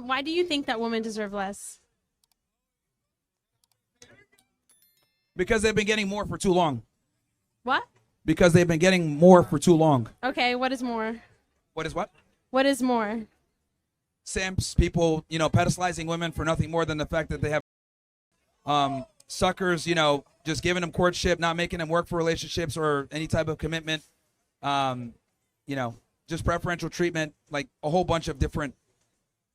Why do you think that women deserve less? Because they've been getting more for too long. What? Because they've been getting more for too long. Okay, what is more? What is what? What is more? Simps, people, pedestalizing women for nothing more than the fact that they have suckers, just giving them courtship, not making them work for relationships or any type of commitment. Just preferential treatment, like a whole bunch of different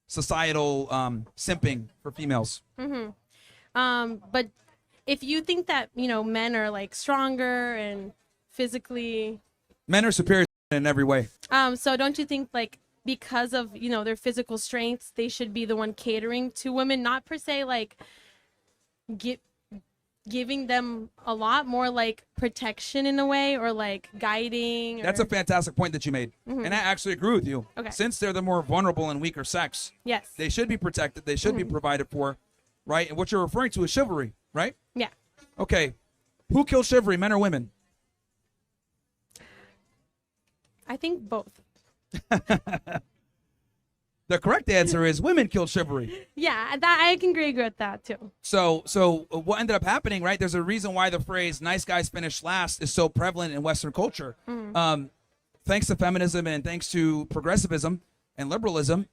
societal simping for females. But if you think that, men are like stronger and physically, Men are superior in every way. so don't you think like because of, their physical strengths, they should be the one catering to women, not per se like giving them a lot more like protection in a way or like guiding? Or... That's a fantastic point that you made. And I actually agree with you. Okay. Since they're the more vulnerable and weaker sex, Yes. they should be protected. They should be provided for, right? And what you're referring to is chivalry, right? Yeah. Okay. Who kills chivalry, men or women? I think both. The correct answer is women kill chivalry. Yeah, that I can agree with that too. So what ended up happening, right? There's a reason why the phrase "nice guys finish last" is so prevalent in Western culture. Thanks to feminism and thanks to progressivism and liberalism,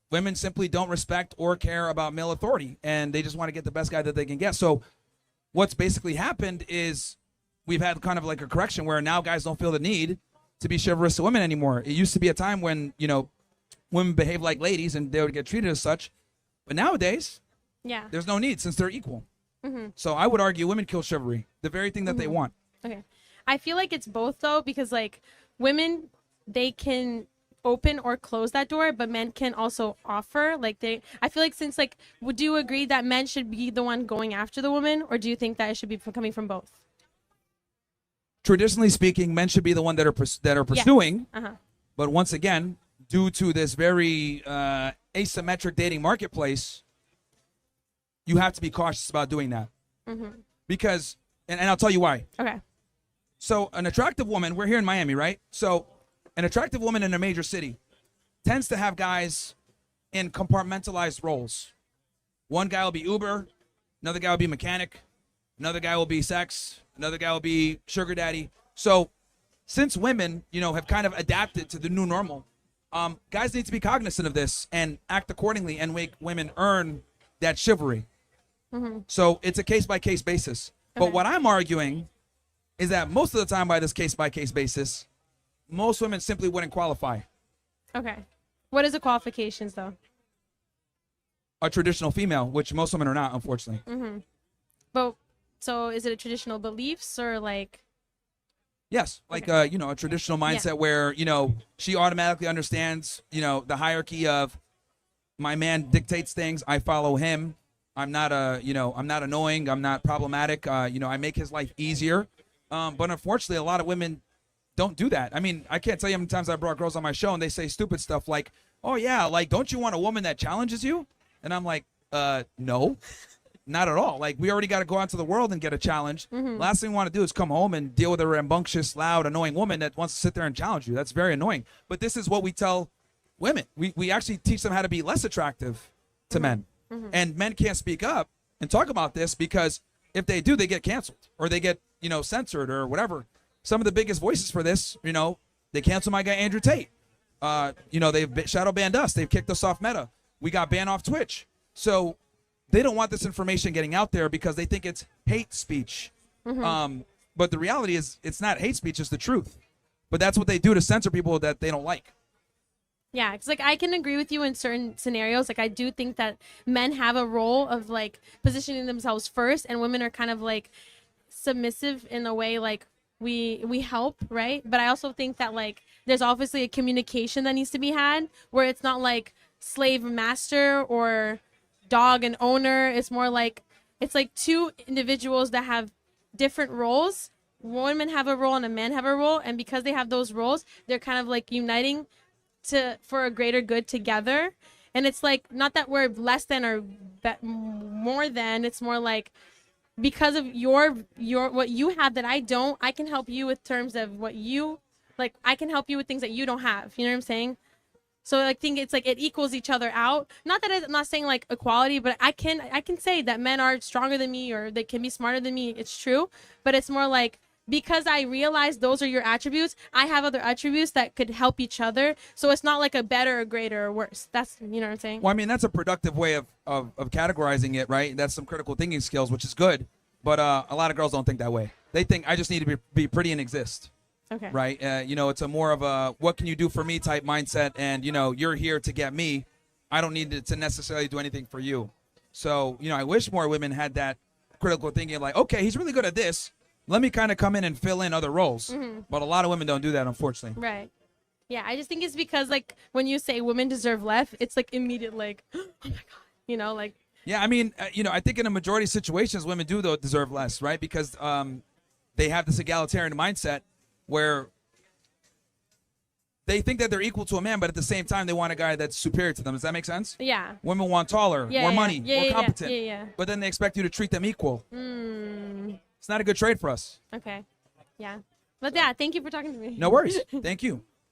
women simply don't respect or care about male authority, and they just want to get the best guy that they can get. So what's basically happened is we've had kind of like a correction where now guys don't feel the need to be chivalrous to women anymore. It used to be a time when, women behave like ladies and they would get treated as such. But nowadays, Yeah. there's no need since they're equal. So I would argue women kill chivalry, the very thing that they want. Okay. I feel like it's both though, because like women, they can open or close that door, but men can also offer. I feel like since like, would you agree that men should be the one going after the woman, or do you think that it should be coming from both? Traditionally speaking, men should be the one that are pursuing. Uh-huh. But once again, due to this very asymmetric dating marketplace, you have to be cautious about doing that. Because, and I'll tell you why. Okay. So an attractive woman, we're here in Miami, right? So an attractive woman in a major city tends to have guys in compartmentalized roles. One guy will be Uber, another guy will be mechanic, another guy will be sex, another guy will be sugar daddy. So since women, have kind of adapted to the new normal, guys need to be cognizant of this and act accordingly and make women earn that chivalry. So it's a case-by-case basis. Okay. But what I'm arguing is that most of the time by this case-by-case basis, most women simply wouldn't qualify. Okay. What is the qualifications though? A traditional female, which most women are not, unfortunately. But so is it a traditional beliefs or like? Yes, like Okay. a traditional mindset where she automatically understands the hierarchy of my man dictates things, I follow him. I'm not I'm not annoying, I'm not problematic. I make his life easier. But unfortunately, a lot of women don't do that. I mean, I can't tell you how many times I brought girls on my show and they say stupid stuff like, "Oh yeah, like don't you want a woman that challenges you?" And I'm like, no. Not at all. Like, we already got to go out to the world and get a challenge. Last thing we want to do is come home and deal with a rambunctious, loud, annoying woman that wants to sit there and challenge you. That's very annoying. But this is what we tell women. We actually teach them how to be less attractive to men. And men can't speak up and talk about this because if they do, they get canceled or they get, censored or whatever. Some of the biggest voices for this, they cancel my guy Andrew Tate. They've shadow banned us. They've kicked us off Meta. We got banned off Twitch. So they don't want this information getting out there because they think it's hate speech. But the reality is it's not hate speech, it's the truth. But that's what they do to censor people that they don't like. Yeah, because like I can agree with you in certain scenarios. Like I do think that men have a role of like positioning themselves first, and women are kind of like submissive in a way. Like we help, right? But I also think that like there's obviously a communication that needs to be had where it's not like slave master or dog and owner. It's more like it's like two individuals that have different roles. Women have a role and a man have a role, and because they have those roles, they're kind of like uniting for a greater good together. And it's like not that we're less than or more than. It's more like because of your what you have that I don't, I can help you with terms of what you like. I can help you with things that you don't have. You know what I'm saying? So I think it's like it equals each other out. Not that I'm not saying like equality, but I can say that men are stronger than me or they can be smarter than me. It's true, but it's more like because I realize those are your attributes, I have other attributes that could help each other. So it's not like a better or greater or worse. That's, you know what I'm saying? Well, I mean, that's a productive way of categorizing it, right? That's some critical thinking skills, which is good. But a lot of girls don't think that way. They think I just need to be pretty and exist. Okay. Right? You know, it's a more of a what can you do for me type mindset. And, you know, you're here to get me. I don't need to necessarily do anything for you. So, you know, I wish more women had that critical thinking like, okay, he's really good at this. Let me kind of come in and fill in other roles. Mm-hmm. But a lot of women don't do that, unfortunately. Right. Yeah, I just think it's because, like, when you say women deserve less, it's, like, immediate, like, oh, my God. You know, like. Yeah, I mean, you know, I think in a majority of situations, women do, though, deserve less, right? Because they have this egalitarian mindset where they think that they're equal to a man, but at the same time, they want a guy that's superior to them. Does that make sense? Yeah. Women want taller, more money, more competent. Yeah. But then they expect you to treat them equal. It's not a good trade for us. Okay. Yeah. But yeah, thank you for talking to me. No worries. Thank you.